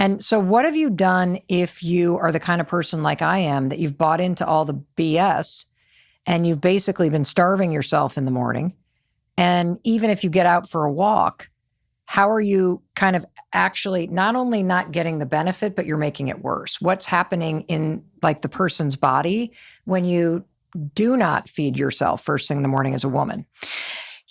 And so what have you done if you are the kind of person like I am that you've bought into all the BS and you've basically been starving yourself in the morning? And even if you get out for a walk, how are you kind of actually not only not getting the benefit, but you're making it worse? What's happening in like the person's body when you do not feed yourself first thing in the morning as a woman?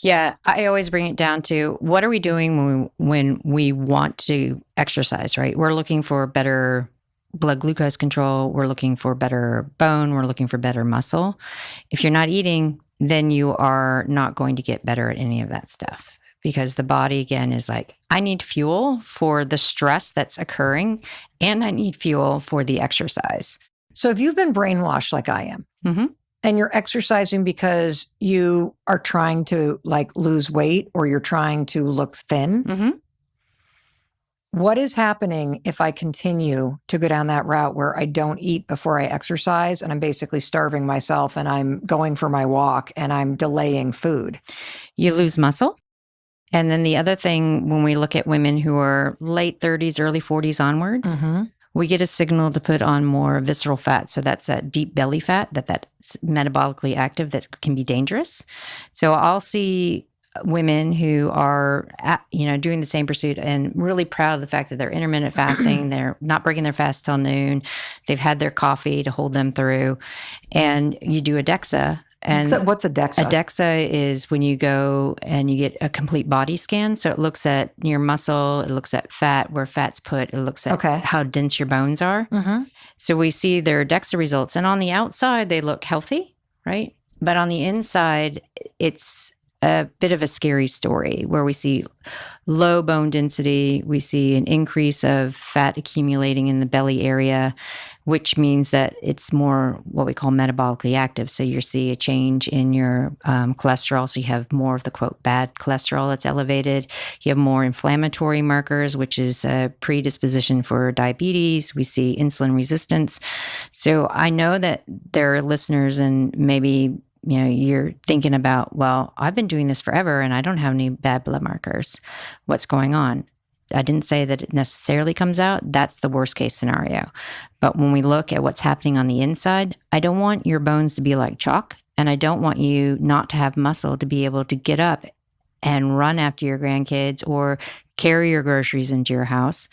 Yeah, I always bring it down to what are we doing when we want to exercise, right? We're looking for better blood glucose control. We're looking for better bone. We're looking for better muscle. If you're not eating, then you are not going to get better at any of that stuff because the body, again, is like, I need fuel for the stress that's occurring and I need fuel for the exercise. So if you've been brainwashed like I am, and you're exercising because you are trying to like lose weight or you're trying to look thin, what is happening if I continue to go down that route where I don't eat before I exercise and I'm basically starving myself and I'm going for my walk and I'm delaying food? You lose muscle. And then the other thing, when we look at women who are late 30s, early 40s onwards, we get a signal to put on more visceral fat. So that's that deep belly fat that's metabolically active that can be dangerous. So I'll see women who are doing the same pursuit and really proud of the fact that they're intermittent fasting. They're not breaking their fast till noon. They've had their coffee to hold them through. And you do a DEXA. And what's a DEXA? A DEXA is when you go and you get a complete body scan. So it looks at your muscle, it looks at fat, where fat's put, it looks at how dense your bones are. So we see their DEXA results. And on the outside, they look healthy, right? But on the inside, it's a bit of a scary story where we see low bone density, we see an increase of fat accumulating in the belly area, which means that it's more what we call metabolically active. So you see a change in your cholesterol. So you have more of the quote bad cholesterol that's elevated. You have more inflammatory markers, which is a predisposition for diabetes. We see insulin resistance. So I know that there are listeners and maybe you're thinking about, well, I've been doing this forever and I don't have any bad blood markers. What's going on? I didn't say that it necessarily comes out. That's the worst case scenario. But when we look at what's happening on the inside, I don't want your bones to be like chalk. And I don't want you not to have muscle to be able to get up and run after your grandkids or carry your groceries into your house.